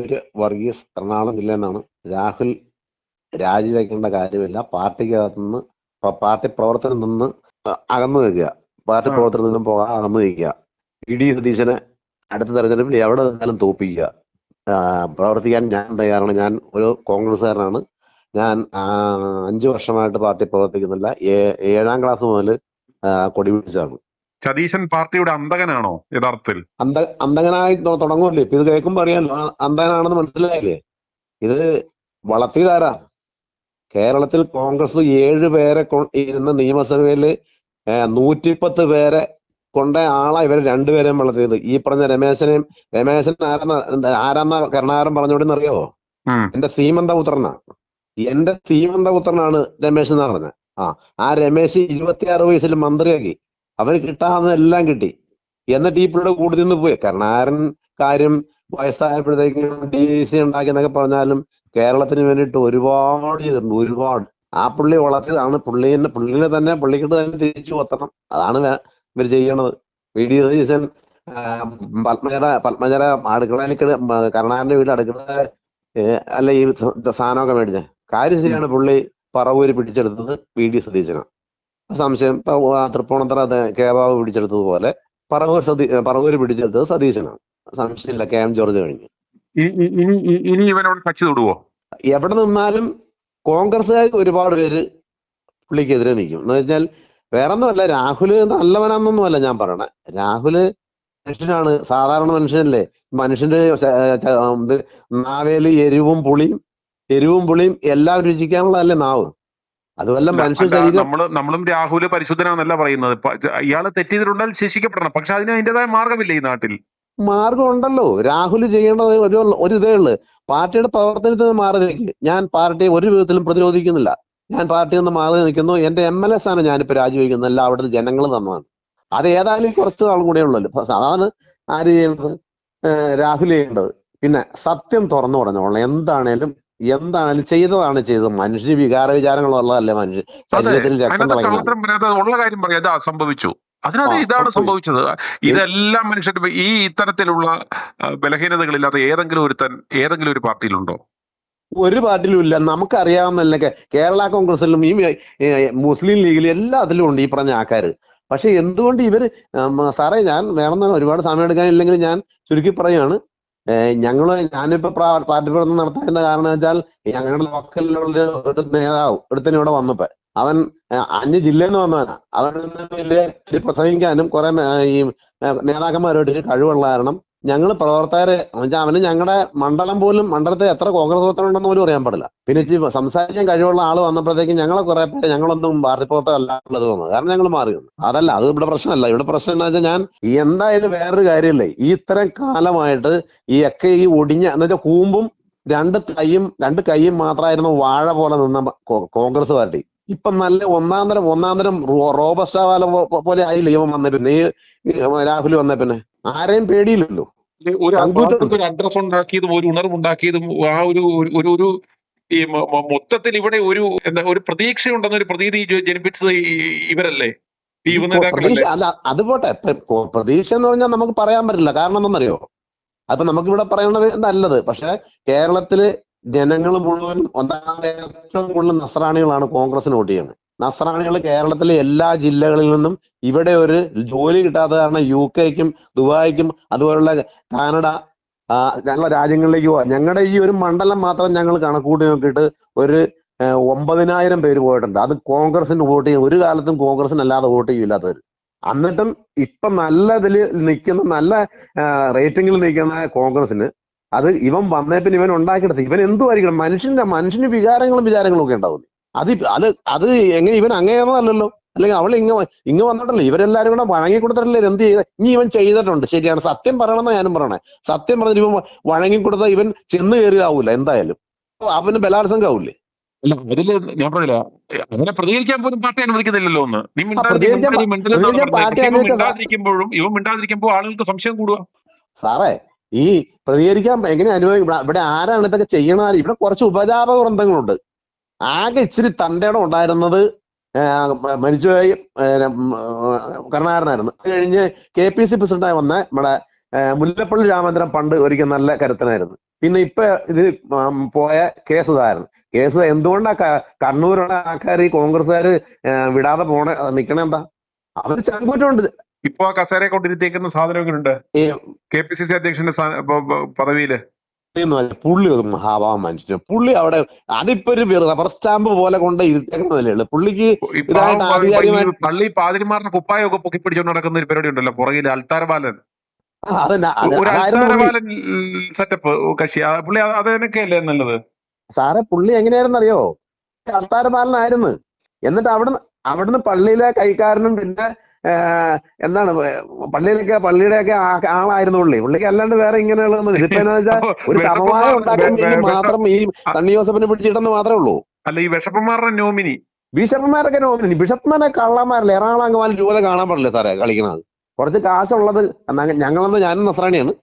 പേര് വർഗീസ്, എറണാകുളം ജില്ലയിൽ നിന്നാണ്. രാഹുൽ രാജിവെക്കേണ്ട കാര്യമില്ല. പാർട്ടിക്കകത്ത് നിന്ന് പാർട്ടി പ്രവർത്തനം നിന്ന് അകന്നു നിൽക്കുക. പാർട്ടി പ്രവർത്തനം നിന്നും പോകാൻ അകന്നു നിൽക്കുക. ഇ.ഡി. സതീശനെ അടുത്ത തെരഞ്ഞെടുപ്പിൽ എവിടെ നിന്നാലും തോപ്പിക്കുക. പ്രവർത്തിക്കാൻ ഞാൻ തയ്യാറാണ്. ഞാൻ ഒരു കോൺഗ്രസ്സുകാരനാണ്. ഞാൻ 5 വർഷമായിട്ട് പാർട്ടി പ്രവർത്തിക്കുന്നില്ല. 7ാം ക്ലാസ് മുതൽ കൊടി പിടിച്ചാണ്. സതീശൻ പാർട്ടിയുടെ അന്തകനാണോ യഥാർത്ഥത്തിൽ? അന്തകനായി തുടങ്ങുമല്ലേ? ഇപ്പൊ ഇത് കേൾക്കുമ്പോ അറിയാലോ അന്തകനാണെന്ന് മനസ്സിലായില്ലേ? ഇത് വളർത്തിയതാരാ? കേരളത്തിൽ കോൺഗ്രസ് 7 പേരെ ഇരുന്ന നിയമസഭയില് 110 പേരെ കൊണ്ട ആളാ ഇവരെ 2 പേരെയും വളർത്തിയത്. ഈ പറഞ്ഞ രമേശൻ ആരാന്ന കരുണാകരൻ പറഞ്ഞോടെന്ന് അറിയാവോ? എന്റെ സീമന്തപുത്രനാ. എന്റെ സീമന്തപുത്രനാണ് രമേശ് എന്ന് പറഞ്ഞത്. ആ രമേശ് 26 വയസ്സിൽ മന്ത്രിയാക്കി. അവന് കിട്ടാവുന്നതെല്ലാം കിട്ടി. എന്നിട്ട് ഈ പിള്ളേർ കൂടി നിന്ന് പോയി. കരുണാകരൻ കാര്യം വയസ്സായപ്പോഴത്തേക്കും DC ഉണ്ടാക്കിയെന്നൊക്കെ പറഞ്ഞാലും കേരളത്തിന് വേണ്ടിയിട്ട് ഒരുപാട് ചെയ്തിട്ടുണ്ട്. ഒരുപാട്. ആ പുള്ളി വളർത്തിയതാണ്. പുള്ളിനെ തന്നെ പുള്ളിക്കിട്ട് തന്നെ തിരിച്ചു കൊത്തണം. അതാണ് ഇവർ ചെയ്യണത്. വി.ഡി. സതീശൻ പത്മജര അടുക്കളയിൽ കരുണാകരന്റെ വീട്ടിൽ അടുക്കള അല്ല ഈ സാധനമൊക്കെ മേടിച്ച കാര്യം ചെയ്യാണ്. പുള്ളി പറവൂര് പിടിച്ചെടുത്തത് വി.ഡി. സതീശനാണ്. സംശയം ഇപ്പൊ തൃപ്പൂണിത്തറ കേബാബ് പിടിച്ചെടുത്തതുപോലെ പറവൂര് പിടിച്ചെടുത്തത് സതീശനാണ്. സംശയമില്ല. KM ജോർജ് കഴിഞ്ഞു. ഇനി ഇവനോട് കക്ഷി തൊടുവോ? എവിടെ നിന്നാലും കോൺഗ്രസ്സുകാർ ഒരുപാട് പേര് പുള്ളിക്കെതിരെ നിൽക്കും. എന്ന് വെച്ചാൽ വേറൊന്നുമല്ല, രാഹുല് നല്ലവനാന്നൊന്നുമല്ല ഞാൻ പറയണേ. രാഹുല് മനുഷ്യനാണ്, സാധാരണ മനുഷ്യനല്ലേ. മനുഷ്യന്റെ നാവേല് എരിവും പുളിയും എല്ലാം രുചിക്കാനുള്ളതല്ലേ നാവ്. അതുമല്ല മനുഷ്യ ശരീരം. നമ്മളും രാഹുല് പരിശുദ്ധനാന്നല്ല പറയുന്നത്. ഇയാള് തെറ്റിയിട്ടുണ്ടാൽ ശിക്ഷിക്കപ്പെടണം. പക്ഷെ അതിന് അതിൻ്റെതായ മാർഗമില്ല ഈ നാട്ടിൽ. മാർഗം ഉണ്ടല്ലോ. രാഹുൽ ചെയ്യേണ്ടത് ഒരു ഇതേ ഉള്ളു. പാർട്ടിയുടെ പ്രവർത്തനത്തിൽ നിന്ന് മാറി നിൽക്കുക. ഞാൻ പാർട്ടിയെ ഒരു വിധത്തിലും പ്രതിരോധിക്കുന്നില്ല. ഞാൻ പാർട്ടിയിൽ നിന്ന് മാറി നിൽക്കുന്നു. എന്റെ MLA സ്ഥാനം ഞാനിപ്പോ രാജിവെക്കുന്നില്ല. അവിടുത്തെ ജനങ്ങൾ തന്നതാണ്. അത് ഏതായാലും കുറച്ച് നാളും കൂടെ ഉള്ളല്ലോ. അതാണ് ആര് ചെയ്യേണ്ടത്? രാഹുൽ ചെയ്യേണ്ടത്. പിന്നെ സത്യം തുറന്നു പറഞ്ഞോളണം. എന്താണേലും ചെയ്തതാണ് ചെയ്തത്. മനുഷ്യന് വികാരവിചാരങ്ങളുള്ളതല്ലേ മനുഷ്യൻ. ശരീരത്തിൽ രക്തം ഉള്ള കാര്യം പറയാം. സംഭവിച്ചു. അതിനകത്ത് ഇതാണ് സംഭവിച്ചത്. ഇതെല്ലാം മനുഷ്യർ ഈ ഇത്തരത്തിലുള്ള ബലഹീനതകളില്ലാത്ത ഏതെങ്കിലും ഒരു പാർട്ടിയിലുണ്ടോ? ഒരു പാർട്ടിയിലും ഇല്ല. നമുക്കറിയാവുന്നല്ലേ. കേരള കോൺഗ്രസിലും ഈ മുസ്ലിം ലീഗിലും എല്ലാത്തിലും ഉണ്ട് ഈ പറഞ്ഞ ആൾക്കാര്. പക്ഷെ എന്തുകൊണ്ട് ഇവര് സാറേ, ഞാൻ വേറെ ഒരുപാട് സമയം എടുക്കാനില്ലെങ്കിൽ ഞാൻ ചുരുക്കി പറയുകയാണ്. ഞാനിപ്പോ പാർട്ടി പ്രവർത്തനം നടത്തുന്ന കാരണം വെച്ചാൽ ഞങ്ങളുടെ ലോക്കലിലുള്ള ഒരു നേതാവ് ഒരുത്തനും ഇവിടെ വന്നപ്പോ അവൻ അന്യ ജില്ലയിൽ നിന്ന് വന്നവനാ. അവന് പ്രസംഗിക്കാനും കുറെ ഈ നേതാക്കന്മാരോട്ട് കഴിവുള്ള കാരണം ഞങ്ങൾ പ്രവർത്തകരെ അവന് ഞങ്ങളുടെ മണ്ഡലത്തെ എത്ര കോൺഗ്രസ് പ്രവർത്തനം പോലും അറിയാൻ പാടില്ല. പിന്നെ സംസാരിക്കാൻ കഴിവുള്ള ആള് വന്നപ്പോഴത്തേക്കും ഞങ്ങളെ കുറെ പേര് ഞങ്ങളൊന്നും പാർട്ടി പ്രവർത്തകർ അല്ലാന്നുള്ളത് തോന്നുന്നു. കാരണം ഞങ്ങൾ മാറി വന്നു. അതല്ല, അത് ഇവിടെ പ്രശ്നമല്ല. ഇവിടെ പ്രശ്നം എന്താ വെച്ചാൽ ഞാൻ എന്തായാലും വേറൊരു കാര്യമില്ലേ, ഈ ഇത്രയും കാലമായിട്ട് ഈ ഒടിഞ്ഞ എന്ന് വെച്ചാൽ കൂമ്പും രണ്ട് കൈയും മാത്രമായിരുന്നു വാഴ പോലെ നിന്ന കോൺഗ്രസ് പാർട്ടി. ഇപ്പൊ നല്ല ഒന്നാന്തരം റോബസ്റ്റ പോലെ ആയില്ലേ ഇവൻ വന്ന പിന്നെ, രാഹുൽ വന്ന പിന്നെ ആരെയും പേടിയില്ലല്ലോ. ഒരു അഡ്രസ് ഉണ്ടാക്കിയതും ഒരു ഉണർവുണ്ടാക്കിയതും ആ ഒരു ഈ മൊത്തത്തിൽ ഇവിടെ ഒരു പ്രതീക്ഷയുണ്ടെന്ന ഒരു പ്രതീതി ജനിപ്പിച്ചത് ഇവരല്ലേ, ഈ യുവനേതാക്കളല്ലേ? അല്ല, അത് പോട്ടെ. പ്രതീക്ഷ എന്ന് പറഞ്ഞാൽ നമുക്ക് പറയാൻ പറ്റില്ല. കാരണം എന്താണെന്നറിയോ? അപ്പൊ നമുക്കിവിടെ പറയണത് നല്ലത്. പക്ഷെ കേരളത്തില് ജനങ്ങൾ മുഴുവൻ ഏറ്റവും കൂടുതൽ നസ്രാണികളാണ് കോൺഗ്രസിന് വോട്ട് ചെയ്യുന്നത്. നസ്രാണികൾ കേരളത്തിലെ എല്ലാ ജില്ലകളിൽ നിന്നും ഇവിടെ ഒരു ജോലി കിട്ടാത്ത കാരണം UK-ക്കും ദുബായിക്കും അതുപോലുള്ള കാനഡ ഞങ്ങളുടെ രാജ്യങ്ങളിലേക്ക് പോവാ. ഞങ്ങളുടെ ഈ ഒരു മണ്ഡലം മാത്രം ഞങ്ങൾ കണക്കൂട്ടി നോക്കിയിട്ട് ഒരു 9,000 പേര് പോയിട്ടുണ്ട്. അത് കോൺഗ്രസിന് വോട്ട് ചെയ്യും. ഒരു കാലത്തും കോൺഗ്രസിന് അല്ലാതെ വോട്ട് ചെയ്യില്ലാത്തവർ. എന്നിട്ടും ഇപ്പൊ നല്ല ഇതിൽ നിൽക്കുന്ന, നല്ല റേറ്റിംഗിൽ നിൽക്കുന്ന കോൺഗ്രസിന് അത് ഇവൻ വന്നേ പിന്നെ ഇവൻ ഉണ്ടാക്കിയെടുത്ത് ഇവൻ എന്തുമായിരിക്കണം. മനുഷ്യന് വിചാരങ്ങളും ഒക്കെ ഉണ്ടാവും. അത് എങ്ങനെ ഇവൻ അങ്ങനെയാണെന്നല്ലോ. അല്ലെങ്കിൽ അവൾ ഇങ്ങ വന്നിട്ടല്ലേ ഇവരെല്ലാരും കൂടെ വഴങ്ങി കൊടുത്തിട്ടല്ലേ എന്ത് ചെയ്ത. ഇനി ഇവൻ ചെയ്തിട്ടുണ്ട്, ശരിയാണ്. സത്യം പറയണമെന്നാ ഞാനും പറയണേ. സത്യം പറഞ്ഞിട്ട് ഇവൻ വഴങ്ങി കൊടുത്ത ഇവൻ ചെന്ന് കയറിയതാവൂല. എന്തായാലും അവന് ബലാത്സംഗാവൂലേ? അല്ല, അതില് ഞാൻ പറഞ്ഞില്ല, അങ്ങനെ പ്രതികരിക്കാൻ പോലും പാർട്ടി അനുവദിക്കുന്നില്ലല്ലോ. ഒന്ന് ഇവൻ മിണ്ടാതിരിക്കുമ്പോൾ ആളുകൾക്ക് സംശയം കൂടുക. സാറേ, ഈ പ്രതികരിക്കാൻ എങ്ങനെ അനുഭവിക്കും? ഇവിടെ ആരാണ് ഇതൊക്കെ ചെയ്യണ? ഇവിടെ കുറച്ച് ഉപജാപക വൃന്ദങ്ങളുണ്ട്. ആകെ ഇച്ചിരി തൻ്റെ ഇടം ഉണ്ടായിരുന്നത് മരിച്ചുപോയി കരുണാകരനായിരുന്നു. അത് കഴിഞ്ഞ് KPC പ്രസിഡന്റായി വന്ന നമ്മുടെ മുല്ലപ്പള്ളി രാമചന്ദ്രൻ പണ്ട് ഒരിക്കൽ നല്ല കരുത്തനായിരുന്നു. പിന്നെ ഇപ്പൊ ഇത് പോയ കെ സുധാകരൻ എന്തുകൊണ്ടാ കണ്ണൂരുള്ള ആൾക്കാർ ഈ കോൺഗ്രസ്സുകാര് വിടാതെ നിക്കണ എന്താ? അവര് ചങ്കൂറ്റുണ്ട്. ഇപ്പൊ ആ കസേരയെ കൊണ്ടിരുത്തിയേക്കുന്ന സാധനങ്ങളുണ്ട് ഈ KPCC അധ്യക്ഷന്റെ പദവിയില്. പുള്ളി ഒരു മഹാഭാവം മനുഷ്യന്. പുള്ളി അവിടെ അതിപ്പോ ഒരു റബ്ബർ സ്റ്റാമ്പ് പോലെ കൊണ്ട് ഇരുത്തേക്കുന്നതല്ലേ ഉള്ളു. പുള്ളിക്ക് ഇതായിട്ട് ആധികാരികമായിട്ട് പള്ളി പാതിരിമാരുടെ കുപ്പായൊക്കെ പൊക്കി പിടിച്ചോണ്ട് നടക്കുന്ന ഒരു പരിപാടി ഉണ്ടല്ലോ പുറകിൽ അൽത്താരബാലൻ. ഒരു അൽത്താരബാലൻ സെറ്റപ്പ് കക്ഷി പുള്ളി അതിനൊക്കെയല്ലേ നല്ലത് സാറേ. പുള്ളി എങ്ങനെയായിരുന്നു അറിയോ? അൽത്താരബാലനായിരുന്നു. എന്നിട്ട് അവിടുന്ന് പള്ളിയിലെ കൈക്കാരനും പിന്നെ എന്താണ് പള്ളിയുടെയൊക്കെ ആളായിരുന്നു പുള്ളിക്ക്. അല്ലാണ്ട് വേറെ ഇങ്ങനെയുള്ളതൊന്നും. ഇതിപ്പോ എന്താ വെച്ചാൽ ഒരു സമവായം ഉണ്ടാക്കാൻ വേണ്ടി മാത്രം ഈ സണ്ണി ജോസഫിനെ പിടിച്ചിട്ടെന്ന് മാത്രമേ ഉള്ളൂ. അല്ല, ഈ ബിഷപ്പുമാരുടെ നോമിനി ബിഷപ്പുമാരൊക്കെ നോമിനി. ബിഷപ്പുമാരെ കള്ളന്മാരല്ലേ. എറണാകുളം അങ്കമാലി രൂപത കാണാൻ പാടില്ല സാറേ കളിക്കണത്. കുറച്ച് കാശുള്ളത് ഞാനും നസ്രാണിയാണ്.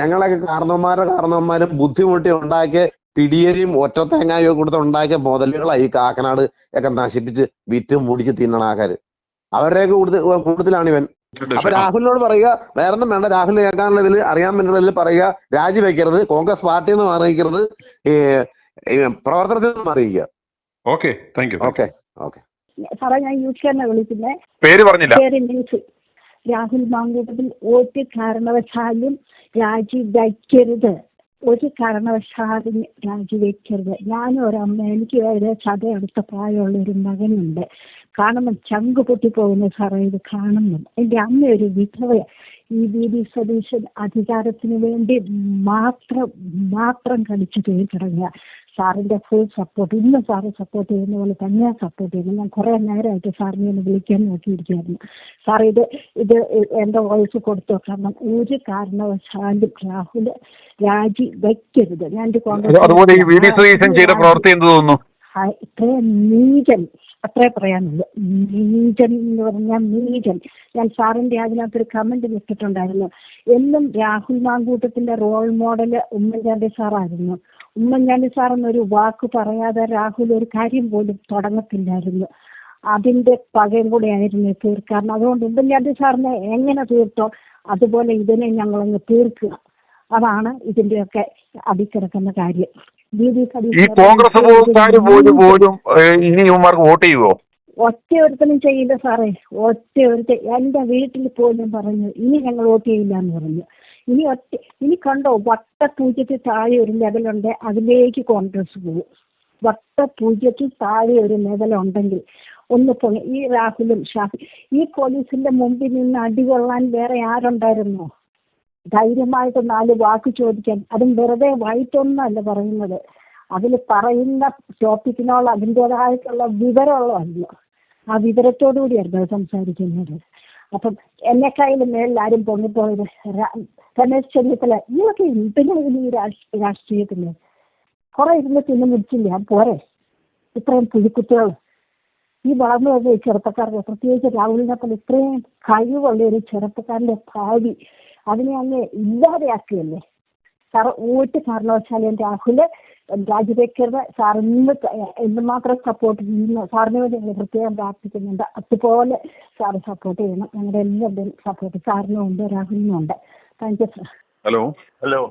ഞങ്ങളൊക്കെ കാരണവന്മാരും ബുദ്ധിമുട്ടി ഉണ്ടാക്കിയ പിടിയേരിയും ഒറ്റ തേങ്ങായോ കൊടുത്ത് ഉണ്ടാക്കിയ മുതലുകളായി ഈ കാക്കനാട് ഒക്കെ നശിപ്പിച്ച് വിറ്റും മുടിച്ച് തിന്നണ ആൾക്കാര്. അവരുടെയൊക്കെ കൂടുതലാണ് ഇവൻ. അപ്പൊ രാഹുലിനോട് പറയുക, വേറൊന്നും വേണ്ട. രാഹുൽ കേൾക്കാനുള്ള ഇതിൽ അറിയാൻ പറ്റുന്നതിൽ പറയുക, രാജിവെക്കരുത്, കോൺഗ്രസ് പാർട്ടിയിൽ നിന്ന് അറിയിക്കരുത്, പ്രവർത്തനത്തിൽ നിന്ന് അറിയിക്കുക. Okay, thank you. ഓക്കെ സാറേ, ഞാൻ യൂസിനെ വിളിക്കുന്നത്. പേര് പറഞ്ഞില്ല. രാഹുൽ മാങ്കൂട്ടത്തിൽ ഒരു കാരണവശാലും രാജിവെക്കരുത്. ഒരു കാരണവശാലും രാജിവെക്കരുത്. ഞാനും ഒരമ്മ, എനിക്ക് ഏകദേശം അതേ അടുത്ത പ്രായമുള്ള ഒരു മകനുണ്ട്. കാണുമ്പോൾ ചങ്ക് പൊട്ടിപ്പോകുന്നു സാറേ ഇത് കാണുന്നു. എൻ്റെ അമ്മ ഒരു വിധവ. ഈ VD സതീശൻ അധികാരത്തിന് വേണ്ടി മാത്രം കളിച്ചു തീർക്കിടങ്ങുക. സാറിന്റെ ഫുൾ സപ്പോർട്ട്. ഇന്ന് സാറ് സപ്പോർട്ട് ചെയ്യുന്ന പോലെ തന്നെ സപ്പോർട്ട് ചെയ്യുന്നു. ഞാൻ കുറെ നേരമായിട്ട് സാറിനെ ഒന്ന് വിളിക്കാൻ നോക്കിയിരിക്കുകയായിരുന്നു. സാർ ഇത് എന്റെ വോയിസ് കൊടുത്തു. കാരണം ഒരു കാരണവശാലും രാഹുൽ രാജി വയ്ക്കരുത്. ഞാൻ ഇത്രയും നീചൻ, അത്രേ പറയാനുള്ളൂ. നീചൻ എന്ന് പറഞ്ഞാൽ നീചൻ. ഞാൻ സാറിന്റെ അതിനകത്തൊരു കമന്റ് വെച്ചിട്ടുണ്ടായിരുന്നു. എന്നും രാഹുൽ മാങ്കൂട്ടത്തിന്റെ റോൾ മോഡല് ഉമ്മൻചാണ്ടി സാറായിരുന്നു. ഉമ്മൻചാണ്ടി സാറെന്നൊരു വാക്ക് പറയാതെ രാഹുൽ ഒരു കാര്യം പോലും തുടങ്ങത്തില്ലായിരുന്നു. അതിന്റെ പകയും കൂടെ ആയിരുന്നു തീർക്കാൻ. അതുകൊണ്ട് ഉമ്മൻചാണ്ടി സാറിനെ എങ്ങനെ തീർത്തോ അതുപോലെ ഇതിനെ ഞങ്ങളങ്ങ് തീർക്കുക. അതാണ് ഇതിന്റെയൊക്കെ അതിക്കിടക്കുന്ന കാര്യം. ഈ കോൺഗ്രസ് പോലും ഇനി ഇവന്മാർക്ക് വോട്ട് ചെയ്യുവോ? ഒറ്റ ഒരുത്തനും ചെയ്യില്ല സാറേ. ഒറ്റ ഒരുത്തൻ എന്റെ വീട്ടിൽ പോലും പറഞ്ഞു ഇനി ഞങ്ങൾ വോട്ട് ചെയ്യില്ല എന്ന് പറഞ്ഞു. ഇനി കണ്ടോ, വട്ടപൂജ്യത്തിൽ താഴെ ഒരു ലെവലുണ്ട്, അതിലേക്ക് കോൺഗ്രസ് പോകും. വട്ടപൂജ്യത്തിൽ താഴെ ഒരു ലെവലുണ്ടെങ്കിൽ ഒന്ന് പൊങ്ങി. ഈ രാഹുലും ഷാഫി ഈ പോലീസിന്റെ മുമ്പിൽ നിന്ന് അടികൊള്ളാൻ വേറെ ആരുണ്ടായിരുന്നോ? ധൈര്യമായിട്ട് 4 വാക്ക് ചോദിക്കാൻ. അതും വെറുതെ വായിട്ടൊന്നല്ല പറയുന്നത്. അതിൽ പറയുന്ന ടോപ്പിക്കിനോട് അതിൻ്റെതായിട്ടുള്ള വിവരമുള്ളതല്ല. ആ വിവരത്തോടു കൂടിയായിരുന്നു അത് സംസാരിക്കുന്നത്. അപ്പം എന്നെക്കായാലും മേളിൽ ആരും പൊങ്ങിപ്പോയത് രമേശ് ചെന്നിത്തല. ഇതൊക്കെ എന്തിനാണ് ഈ രാഷ്ട്രീയത്തിന്? കുറെ ഇരുന്ന് തിന്നു മുടിച്ചില്ല പോരെ ഇത്രയും പുലിക്കുത്തുകൾ? ഈ വളർന്നു വരുന്ന ചെറുപ്പക്കാർക്ക്, പ്രത്യേകിച്ച് രാഹുലിനെ പോലെ ഇത്രയും കഴിവുള്ള ഒരു ചെറുപ്പക്കാരന്റെ ഭാവി അതിനെ അങ്ങ് ഇല്ലാതെയാക്കുകയല്ലേ സാർ. ഒരു കാരണവശാലും രാഹുല് രാജിവെക്കരുത്. സാർ എന്തുമാത്രം സപ്പോർട്ട് ചെയ്യുന്നു സാറിന് വേണ്ടി ഞങ്ങൾ പ്രത്യേകം പ്രാർത്ഥിക്കുന്നുണ്ട്. അതുപോലെ സാറ് സപ്പോർട്ട് ചെയ്യണം. ഞങ്ങളുടെ എല്ലാവരുടെയും സപ്പോർട്ട് സാറിനും ഉണ്ട്, രാഹുലിനും ഉണ്ട്. Thank you sir. ഹലോ,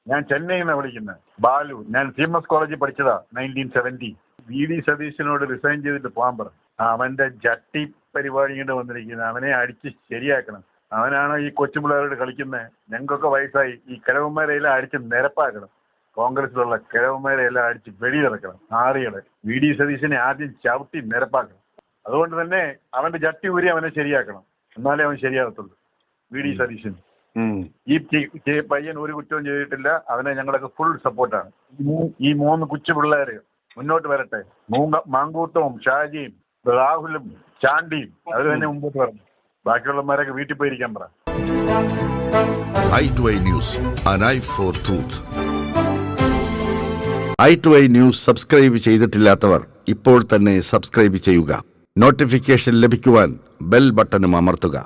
ഞാൻ ചെന്നൈയിൽ നിന്നാണ് വിളിക്കുന്നത്. ബാലു. ഞാൻ CMS കോളേജിൽ പഠിച്ചതാ 1970. VD സതീശനോട് റിസൈൻ ചെയ്തിട്ട് പോകാൻ പറഞ്ഞു. അവന്റെ ജട്ടി പരിപാടി കൊണ്ട് വന്നിരിക്കുന്നത്. അവനെ അടിച്ച് ശരിയാക്കണം. അവനാണോ ഈ കൊച്ചുപിള്ളേരോട് കളിക്കുന്നത്? ഞങ്ങൾക്കൊക്കെ വയസ്സായി. ഈ കിഴവന്മാരെല്ലാം അടിച്ച് നിരപ്പാക്കണം. കോൺഗ്രസിലുള്ള കിഴവന്മാരെല്ലാം അടിച്ച് വെളിയിറക്കണം. ആറികളെ VD സതീശനെ ആദ്യം ചവിട്ടി നിരപ്പാക്കണം. അതുകൊണ്ട് തന്നെ അവന്റെ ജട്ടി ഊരി അവനെ ശരിയാക്കണം. എന്നാലേ അവൻ ശരിയാകത്തുള്ളൂ. VD സതീശൻ ഈ പയ്യൻ ഒരു കുറ്റവും ചെയ്തിട്ടില്ല. അവനെ ഞങ്ങളൊക്കെ ഫുൾ സപ്പോർട്ടാണ്. ഈ 3 കൊച്ചു പിള്ളേര് മുന്നോട്ട് വരട്ടെ. മാങ്കൂട്ടവും ഷാജിയും രാഹുലും ചാണ്ടിയും അവർ തന്നെ മുമ്പോട്ട് വരണം. ബാക്കിയുള്ളവന്മാരൊക്കെ വീട്ടിൽ പോയിരിക്കാൻ പറ. i2i News, an eye for truth. i2i News subscribe ചെയ്തിട്ടില്ലാത്തവർ ഇപ്പോൾ തന്നെ സബ്സ്ക്രൈബ് ചെയ്യുക. നോട്ടിഫിക്കേഷൻ ലഭിക്കുവാൻ ബെൽ ബട്ടണും അമർത്തുക.